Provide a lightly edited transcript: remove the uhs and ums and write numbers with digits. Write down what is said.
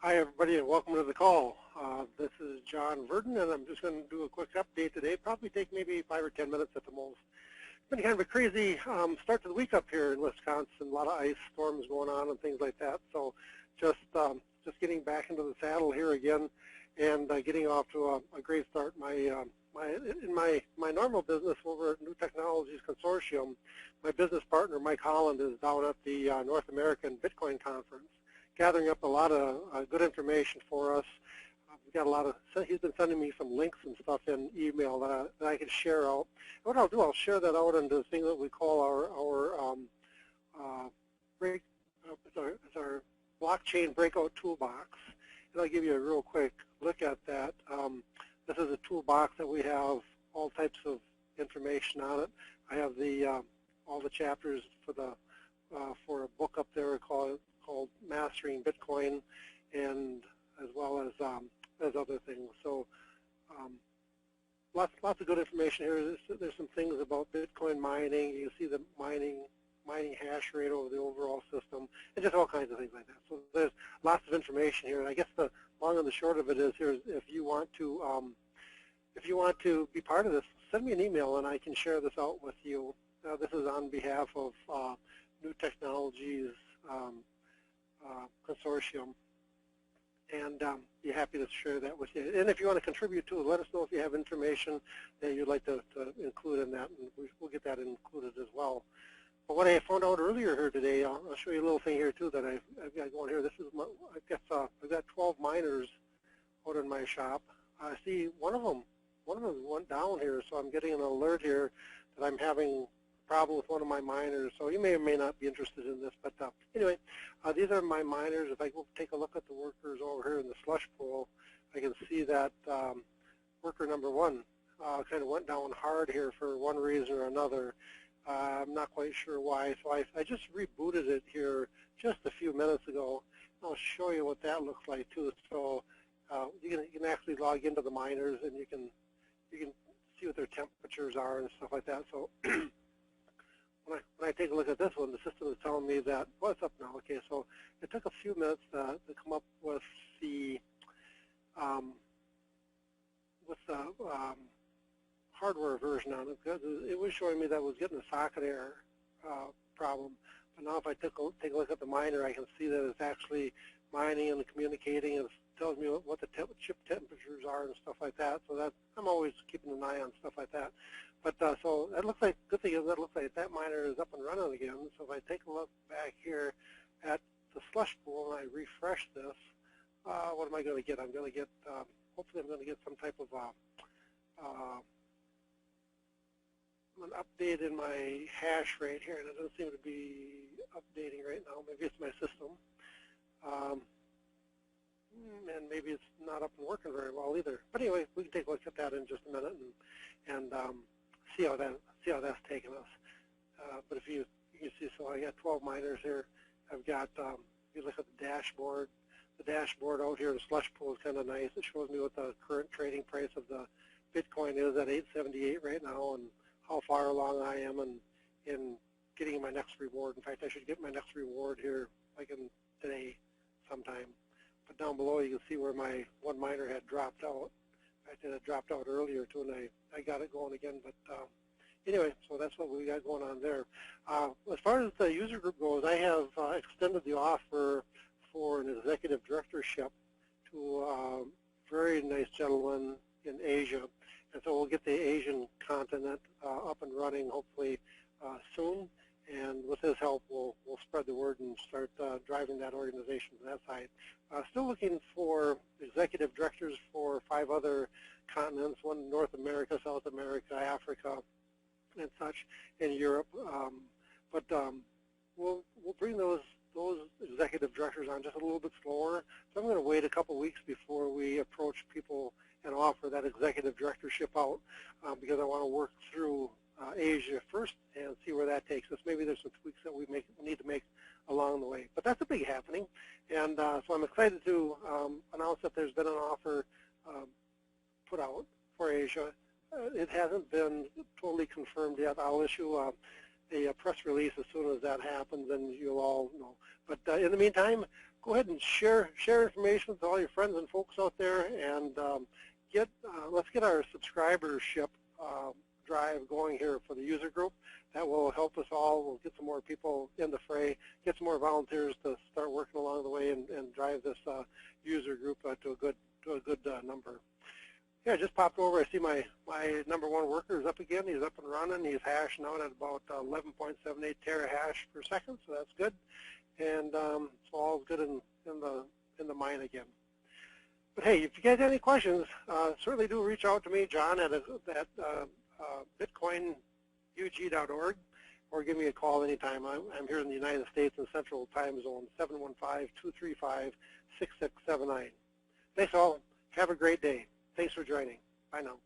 Hi, everybody, and welcome to the call. This is John Verdon, and I'm just going to do a quick update today. Probably take maybe 5 or 10 minutes at the most. It's been kind of a crazy start to the week up here in Wisconsin. A lot of ice storms going on and things like that. So just getting back into the saddle here again, and getting off to a great start. In my normal business over at New Technologies Consortium, my business partner Mike Holland is down at the North American Bitcoin Conference, gathering up a lot of good information for us. We've got a lot of, he's been sending me some links and stuff in email that I can share out. And what I'll do, I'll share that out into the thing that we call our blockchain breakout toolbox. And I'll give you a real quick look at that. This is a toolbox that we have all types of information on it. I have the all the chapters for a book up there called Mastering Bitcoin, and as well as other things. So lots of good information here. There's some things about Bitcoin mining. You see the mining hash rate over the overall system, and just all kinds of things like that. So there's lots of information here. And I guess the long and the short of it is here, if you want to be part of this, send me an email and I can share this out with you. This is on behalf of New Technologies Consortium, and be happy to share that with you. And if you want to contribute to it, let us know if you have information that you'd like to include in that, and we'll get that included as well. But what I found out earlier here today, I'll show you a little thing here too that I've got going here. This is I've got 12 miners out in my shop. I see one of them went down here, so I'm getting an alert here that I'm having problem with one of my miners. So you may or may not be interested in this, but anyway, these are my miners. If I go take a look at the workers over here in the slush pool, I can see that worker number 1 kind of went down hard here for one reason or another. I'm not quite sure why, so I just rebooted it here just a few minutes ago. I'll show you what that looks like too. So you can actually log into the miners, and you can see what their temperatures are and stuff like that. So when I take a look at this one, the system is telling me that, well, it's up now. Okay, so it took a few minutes to come up with the hardware version on it, because it was showing me that it was getting a socket error problem. But now if I take a look at the miner, I can see that it's actually mining and communicating. It tells me what the chip temperatures are and stuff like that. So that I'm always keeping an eye on stuff like that. But so that looks like, good thing is that looks like that miner is up and running again. So if I take a look back here at the slush pool and I refresh this, what am I going to get? I'm going to get, hopefully I'm going to get some type of an update in my hash rate here, and it doesn't seem to be updating right now. Maybe it's my system. And maybe it's not up and working very well either. But anyway, we can take a look at that in just a minute and see how that's taken us. But if you can see, so I got 12 miners here. I've got, if you look at the dashboard out here, the slush pool is kind of nice. It shows me what the current trading price of the Bitcoin is at 878 right now, and how far along I am in getting my next reward. In fact, I should get my next reward here like in today sometime. But down below you can see where my one miner had dropped out. In fact, it had dropped out earlier too, and I got it going again. But anyway, so that's what we got going on there. As far as the user group goes, I have extended the offer for an executive directorship to a very nice gentleman in Asia. And so we'll get the Asian continent up and running hopefully soon. And with his help, we'll spread the word and start driving that organization to that side. Still looking for executive directors for 5 other continents, one North America, South America, Africa, and such, in Europe. But we'll bring those executive directors on just a little bit slower. So I'm going to wait a couple weeks before we approach people and offer that executive directorship out, because I want to work through Asia first and see where that takes us. Maybe there's some tweaks that we need to make along the way. But that's a big happening. And so I'm excited to announce that there's been an offer put out for Asia. It hasn't been totally confirmed yet. I'll issue a press release as soon as that happens, and you'll all know. But in the meantime, go ahead and share information with all your friends and folks out there, and let's get our subscribership drive going here for the user group. That will help us all. We'll get some more people in the fray, get some more volunteers to start working along the way, and drive this user group to a good number. Yeah, I just popped over. I see my #1 worker is up again. He's up and running. He's hashing out at about 11.78 terahash per second, so that's good. And so all good in the mine again. But hey, if you guys have any questions, certainly do reach out to me, John, at bitcoinug.org, or give me a call anytime. I'm here in the United States in Central Time Zone, 715-235-6679. Thanks all. Have a great day. Thanks for joining. Bye now.